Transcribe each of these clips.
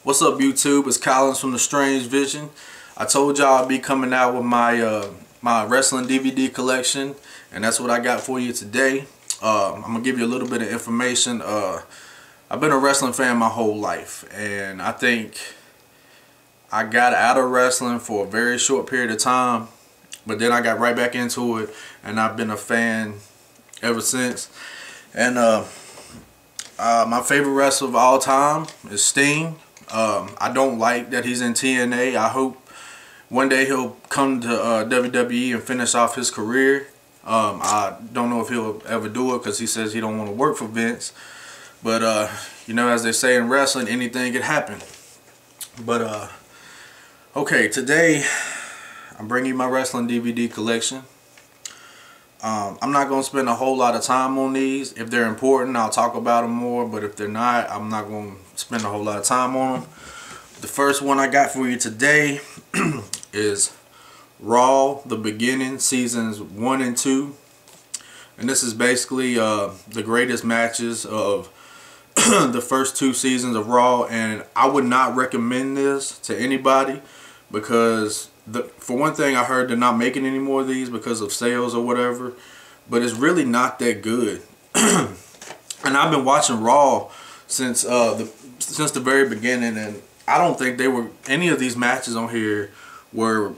What's up, YouTube? It's Collins from The Strange Vision. I told y'all I'd be coming out with my my wrestling DVD collection, and that's what I got for you today. I'm gonna give you a little bit of information. I've been a wrestling fan my whole life, and I think I got out of wrestling for a very short period of time, but then I got right back into it, and I've been a fan ever since. And my favorite wrestler of all time is Sting. I don't like that he's in TNA. I hope one day he'll come to WWE and finish off his career. I don't know if he'll ever do it because he says he don't want to work for Vince. But you know, as they say in wrestling, anything can happen. But okay, today I'm bringing you my wrestling DVD collection. I'm not going to spend a whole lot of time on these. If they're important, I'll talk about them more. But if they're not, I'm not going to spend a whole lot of time on them. The first one I got for you today is Raw, The Beginning, Seasons 1 and 2. And this is basically the greatest matches of the first 2 seasons of Raw. And I would not recommend this to anybody because for one thing, I heard they're not making any more of these because of sales or whatever, but it's really not that good. And I've been watching Raw since the very beginning, and I don't think any of these matches on here were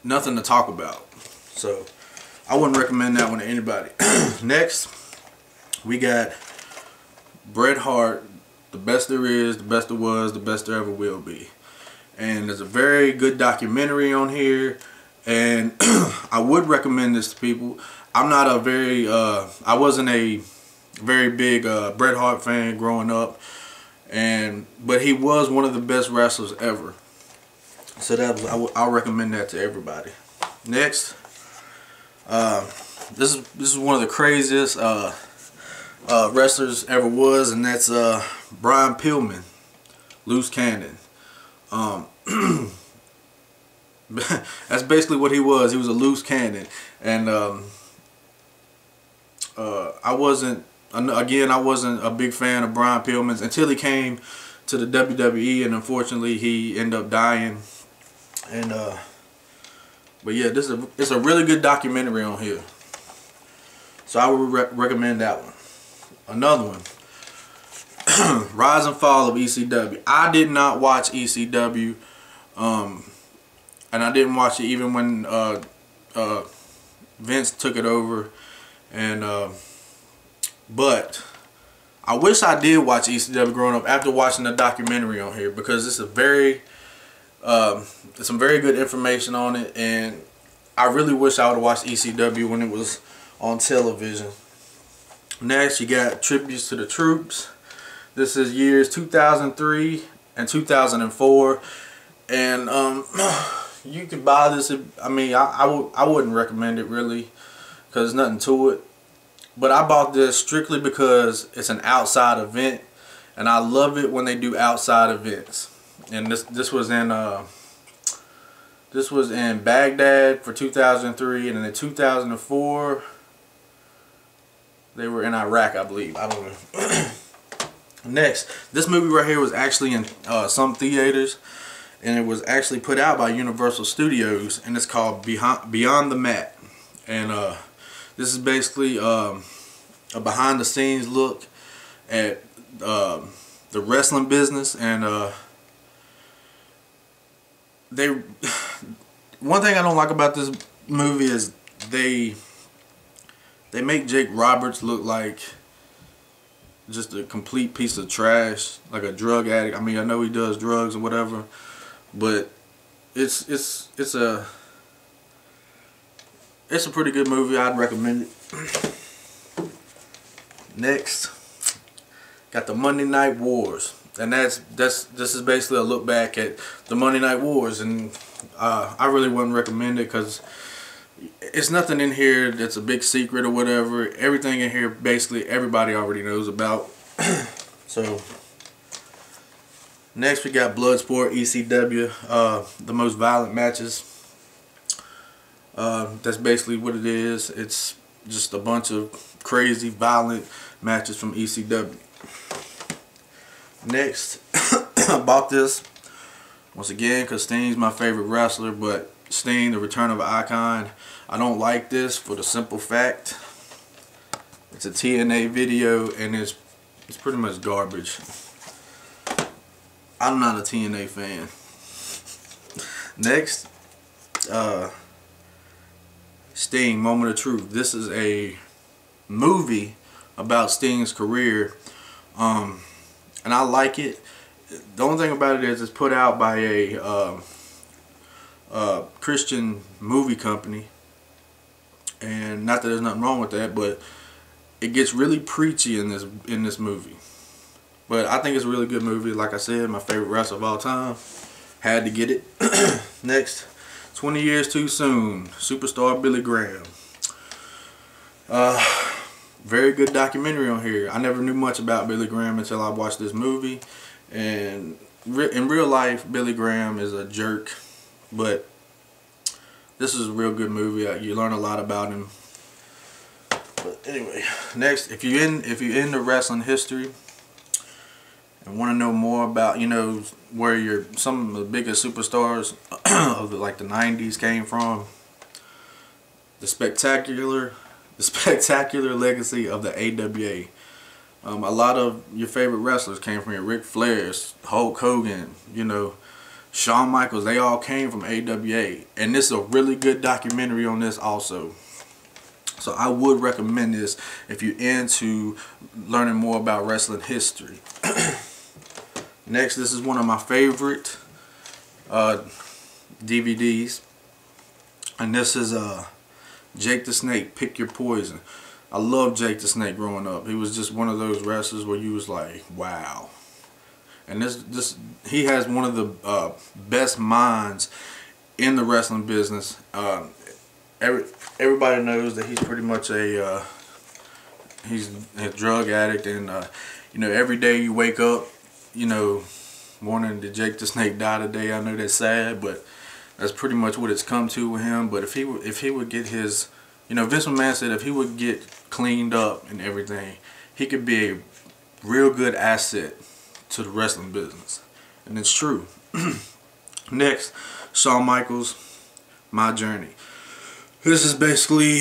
nothing to talk about. So I wouldn't recommend that one to anybody. Next, we got Bret Hart, the best there is, the best there was, the best there ever will be. And there's a very good documentary on here, and I would recommend this to people. I'm not a very, I wasn't a very big Bret Hart fan growing up, but he was one of the best wrestlers ever. So I'll recommend that to everybody. Next, this is one of the craziest wrestlers ever was, and that's Brian Pillman, Loose Cannon. That's basically what he was. He was a loose cannon, and I wasn't a big fan of Brian Pillman's until he came to the WWE, and unfortunately he ended up dying. And but yeah, it's a really good documentary on here, so I would recommend that one. Another one, Rise and Fall of ECW. I did not watch ECW, and I didn't watch it even when Vince took it over. And but I wish I did watch ECW growing up after watching the documentary on here, because it's there's some very good information on it, and I really wish I would have watched ECW when it was on television. Next, you got Tributes to the Troops. This is years 2003 and 2004, and you could buy this. I mean, I wouldn't recommend it really, because there's nothing to it. But I bought this strictly because it's an outside event, and I love it when they do outside events. And this was in Baghdad for 2003, and then in 2004 they were in Iraq, I believe. I don't know. Next, this movie right here was actually in some theaters, and it was actually put out by Universal Studios, and it's called Beyond the Mat. And this is basically a behind the scenes look at the wrestling business. And one thing I don't like about this movie is they make Jake Roberts look like just a complete piece of trash, like a drug addict. I mean, I know he does drugs or whatever, but it's a pretty good movie. I'd recommend it. Next, got the Monday Night Wars, and this is basically a look back at the Monday Night Wars, and I really wouldn't recommend it because it's nothing in here that's a big secret or whatever. Everything in here, basically, everybody already knows about. So, next we got Bloodsport, ECW, the most violent matches. That's basically what it is. It's just a bunch of crazy, violent matches from ECW. Next, I bought this once again because Sting's my favorite wrestler, but Sting, the Return of an Icon, I don't like this for the simple fact it's a TNA video and it's pretty much garbage. I'm not a TNA fan. Next, Sting, Moment of Truth. This is a movie about Sting's career, and I like it. The only thing about it is it's put out by a Christian movie company, and not that there's nothing wrong with that, but it gets really preachy in this movie. But I think it's a really good movie. Like I said, my favorite wrestler of all time. Had to get it. Next, 20 Years Too Soon, Superstar Billy Graham. Very good documentary on here. I never knew much about Billy Graham until I watched this movie. And in real life, Billy Graham is a jerk, but this is a real good movie. You learn a lot about him. But anyway, next, if you're into wrestling history and want to know more about, you know, where some of the biggest superstars of the 90s came from, the spectacular legacy of the AWA. A lot of your favorite wrestlers came from here. Ric Flair, Hulk Hogan, you know, Shawn Michaels. They all came from AWA, and this is a really good documentary on this also. So I would recommend this if you're into learning more about wrestling history. Next, this is one of my favorite DVDs, and this is Jake the Snake, Pick Your Poison. I loved Jake the Snake growing up. He was just one of those wrestlers where you was like, wow. And he has one of the best minds in the wrestling business. Everybody knows that he's pretty much he's a drug addict, and you know, every day you wake up, you know, wanting to Jake the Snake die today. I know that's sad, but that's pretty much what it's come to with him. But if he would get his, you know, Vince McMahon said if he would get cleaned up and everything, he could be a real good asset to the wrestling business, and it's true. Next, Shawn Michaels, My Journey. This is basically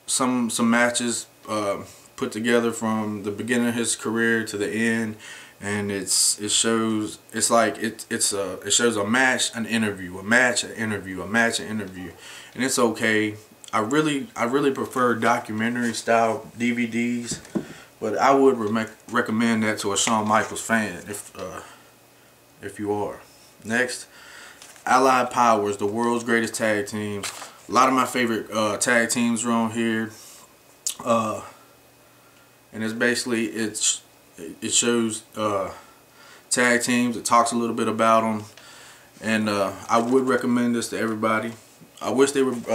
some matches put together from the beginning of his career to the end, and it shows a match, an interview, a match, an interview, a match, an interview, and it's okay. I really prefer documentary style DVDs, but I would recommend that to a Shawn Michaels fan if you are. Next, Allied Powers, the world's greatest tag teams. A lot of my favorite tag teams are on here, and it's basically it shows tag teams. It talks a little bit about them, and I would recommend this to everybody. I wish they would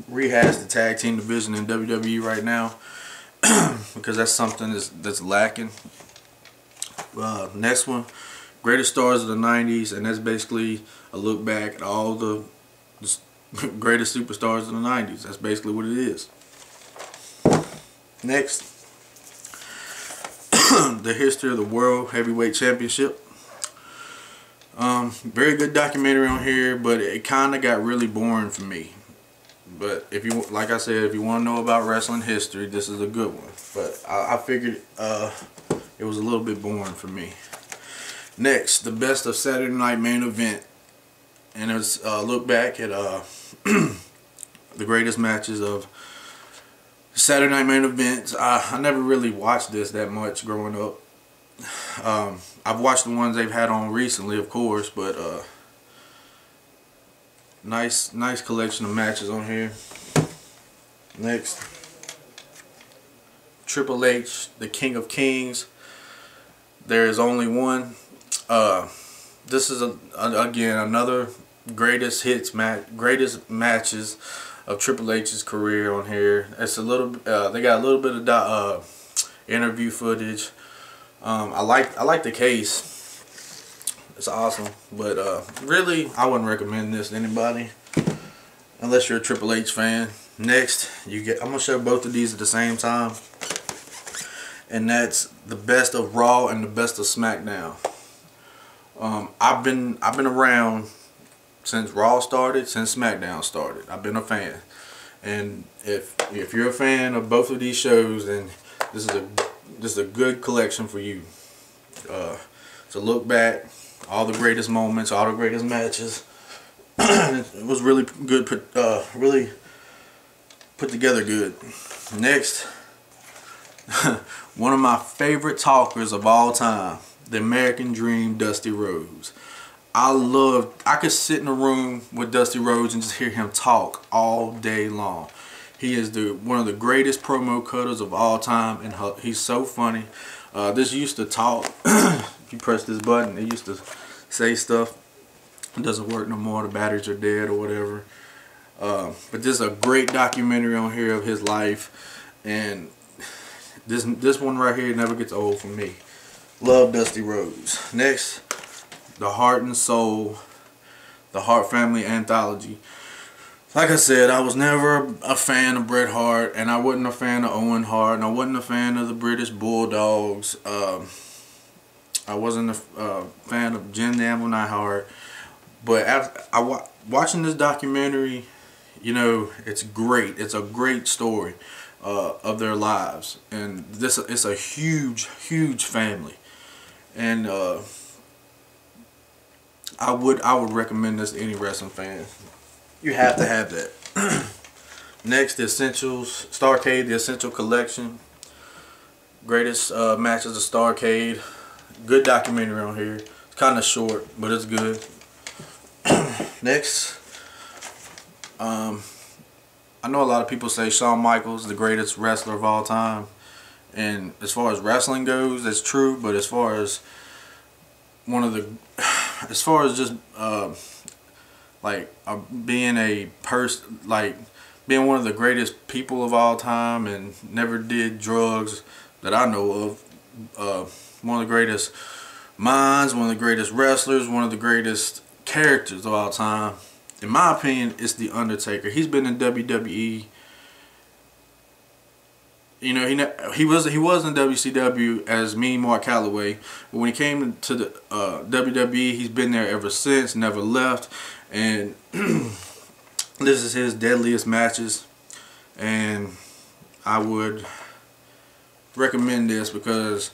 rehash the tag team division in WWE right now, because that's something that's lacking. Next one, Greatest Stars of the 90s, and that's basically a look back at all the greatest superstars of the 90s. That's basically what it is. Next, the history of the World Heavyweight Championship. Very good documentary on here, but it kind of got really boring for me. But if you, like I said, if you want to know about wrestling history, this is a good one. But I figured it was a little bit boring for me. Next, the best of Saturday Night Main Event, and it's a look back at the greatest matches of Saturday Night Main Event. I never really watched this that much growing up. I've watched the ones they've had on recently, of course, but nice collection of matches on here. Next, Triple H, the King of Kings. There is only one. This is again another greatest matches of Triple H's career on here. It's a little. They got a little bit of interview footage. I like the case. It's awesome, but really I wouldn't recommend this to anybody unless you're a Triple H fan. Next, I'm gonna show both of these at the same time, and that's the best of Raw and the best of SmackDown. I've been around since Raw started, since SmackDown started. I've been a fan, and if you're a fan of both of these shows, then this is a good collection for you. To look back, all the greatest moments, all the greatest matches. It was really good, really put together good. Next, one of my favorite talkers of all time, the American Dream, Dusty Rhodes. I could sit in a room with Dusty Rhodes and just hear him talk all day long. He is one of the greatest promo cutters of all time, and he's so funny. This used to talk. If you press this button, it used to say stuff. It doesn't work no more. The batteries are dead or whatever. But there's a great documentary on here of his life, and this one right here never gets old for me. Love Dusty Rhodes. Next, the Heart and Soul, the Hart Family Anthology. Like I said, I was never a fan of Bret Hart, and I wasn't a fan of Owen Hart, and I wasn't a fan of the British Bulldogs. I wasn't a fan of Jim Gamble Neidhart. But after watching this documentary, you know, it's great. It's a great story of their lives, and it's a huge family, and I would recommend this to any wrestling fan. You have to have that. Next, the Essentials, Starrcade, the Essential Collection. Greatest matches of Starrcade. Good documentary on here. It's kind of short, but it's good. Next, I know a lot of people say Shawn Michaels is the greatest wrestler of all time, and as far as wrestling goes, that's true. But as far as just being one of the greatest people of all time and never did drugs that I know of, one of the greatest minds, one of the greatest wrestlers, one of the greatest characters of all time, in my opinion, it's the Undertaker. He's been in WWE. You know, he was in WCW as Mean Mark Calloway, but when he came to the WWE, he's been there ever since, never left, and this is his deadliest matches, and I would recommend this because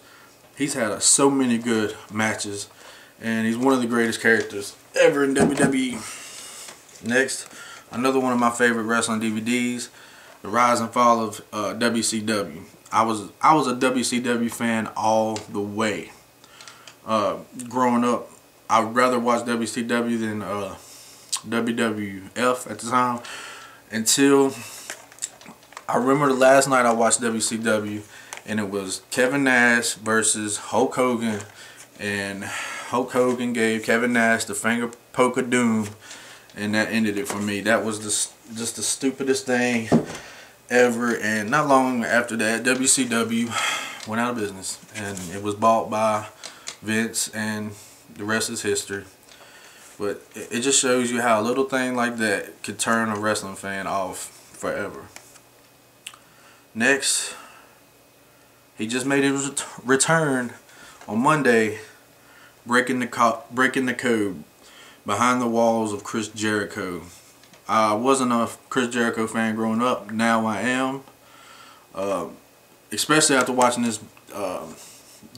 he's had so many good matches, and he's one of the greatest characters ever in WWE. Next, another one of my favorite wrestling DVDs, The Rise and Fall of WCW. I was a WCW fan all the way. Growing up, I'd rather watch WCW than WWF at the time, until I remember the last night I watched WCW, and it was Kevin Nash versus Hulk Hogan, and Hulk Hogan gave Kevin Nash the finger poke of doom, and that ended it for me. That was just the stupidest thing ever. And not long after that, WCW went out of business, and it was bought by Vince, and the rest is history. But it just shows you how a little thing like that could turn a wrestling fan off forever. Next, he just made his return on Monday, breaking the code, Behind the Walls of Chris Jericho. I wasn't a Chris Jericho fan growing up. Now I am. Especially after watching this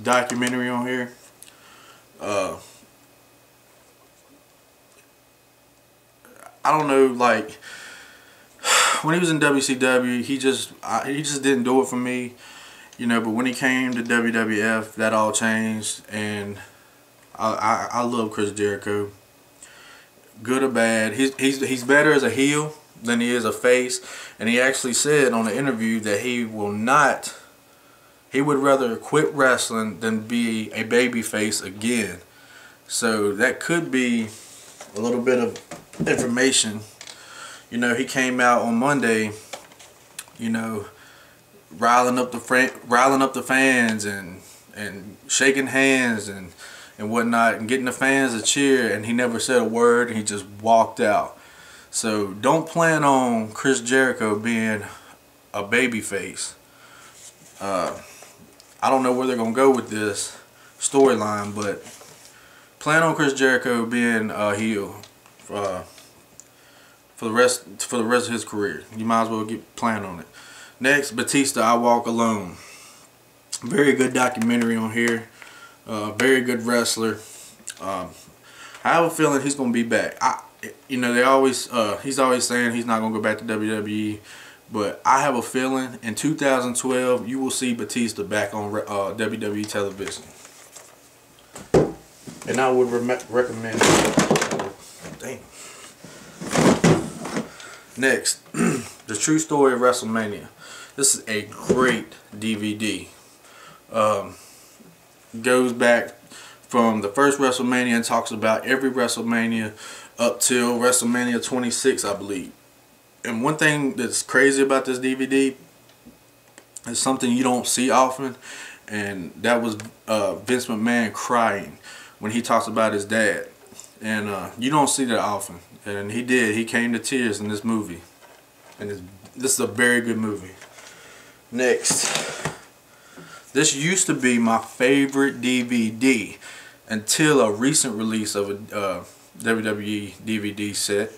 documentary on here. I don't know, like, when he was in WCW, he just didn't do it for me, you know. But when he came to WWF, that all changed, and I love Chris Jericho. Good or bad, he's better as a heel than he is a face, and he actually said on the interview that he would rather quit wrestling than be a baby face again. So that could be a little bit of information. You know, he came out on Monday, you know, riling up the fans and shaking hands and whatnot, and getting the fans to cheer, and he never said a word, and he just walked out. So don't plan on Chris Jericho being a baby face. I I don't know where they're gonna go with this storyline, but plan on Chris Jericho being a heel for the rest of his career. You might as well plan on it. Next, Batista, I Walk Alone. Very good documentary on here. Very good wrestler. I have a feeling he's gonna be back. You know, he's always saying he's not gonna go back to WWE, but I have a feeling in 2012 you will see Batista back on WWE television, and I would recommend it. Damn. Next, The True Story of WrestleMania. This is a great DVD. Goes back from the first WrestleMania and talks about every WrestleMania up till WrestleMania 26, I believe. And one thing that's crazy about this DVD is something you don't see often, and that was Vince McMahon crying when he talks about his dad. And you don't see that often, and he did. He came to tears in this movie, and this is a very good movie. Next, this used to be my favorite DVD until a recent release of a WWE DVD set.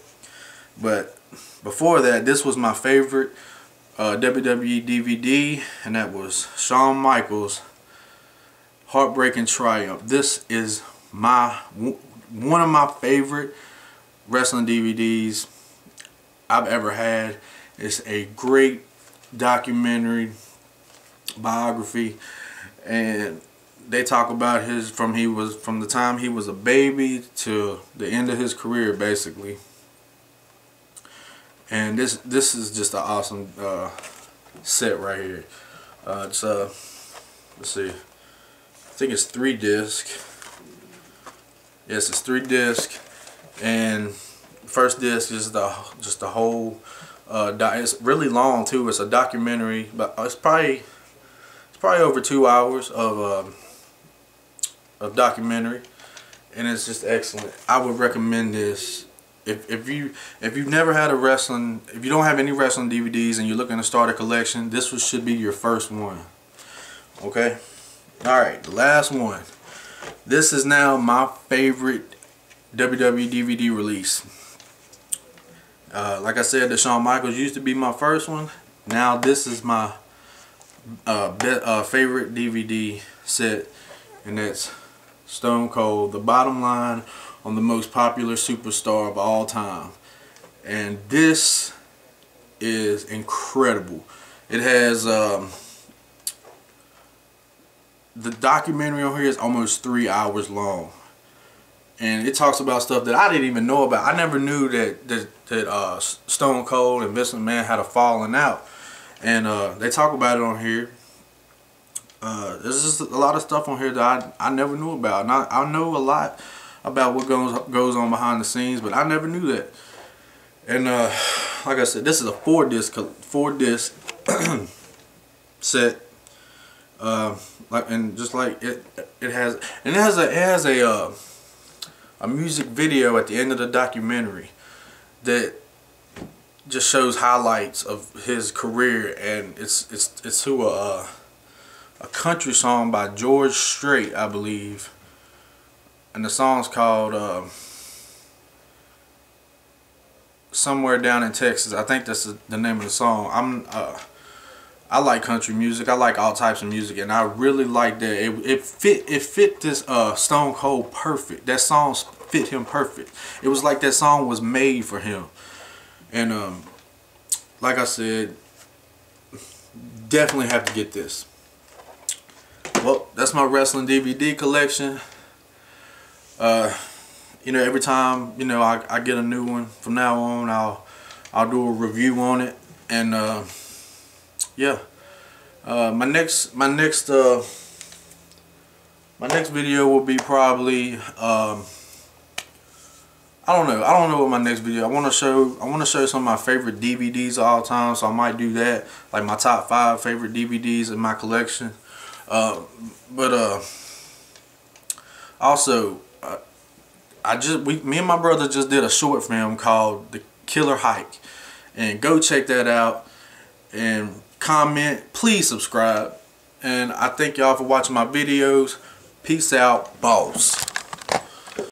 But before that, this was my favorite WWE DVD, and that was Shawn Michaels' Heartbreak and Triumph. This is one of my favorite wrestling DVDs I've ever had. It's a great documentary biography, and they talk about from the time he was a baby to the end of his career, basically. And this is just an awesome set right here. It's let's see, I think it's 3 discs. Yes, it's 3 discs, and first disc is just the whole. It's really long too. It's a documentary, but it's probably over 2 hours of documentary, and it's just excellent. I would recommend this if you've never had if you don't have any wrestling DVDs and you're looking to start a collection. This should be your first one. Okay, all right, the last one. This is now my favorite WWE DVD release. Like I said, the Shawn Michaels used to be my first one. Now this is my favorite DVD set, and that's Stone Cold, The Bottom Line on the Most Popular Superstar of All Time. And this is incredible. It has the documentary on here is almost 3 hours long, and it talks about stuff that I didn't even know about. I never knew that Stone Cold and Vince McMahon had a falling out, and they talk about it on here. There's just a lot of stuff on here that I never knew about, and I know a lot about what goes on behind the scenes, but I never knew that. And like I said, this is a 4-disc set. And just like it has a music video at the end of the documentary that just shows highlights of his career, and it's to a country song by George Strait, I believe, and the song's called Somewhere Down in Texas. I think that's the name of the song. I like country music. I like all types of music, and I really like that. It fit this Stone Cold perfect. That song fit him perfect. It was like that song was made for him. And like I said, definitely have to get this. Well, that's my wrestling DVD collection. You know, every time I get a new one, from now on I'll do a review on it. And yeah, my next video will be probably I don't know what my next video. I want to show some of my favorite DVDs of all time, so I might do that, like my top 5 favorite DVDs in my collection. Also, me and my brother just did a short film called The Killer Hike, and go check that out and comment. Please subscribe, and I thank y'all for watching my videos. Peace out, boss.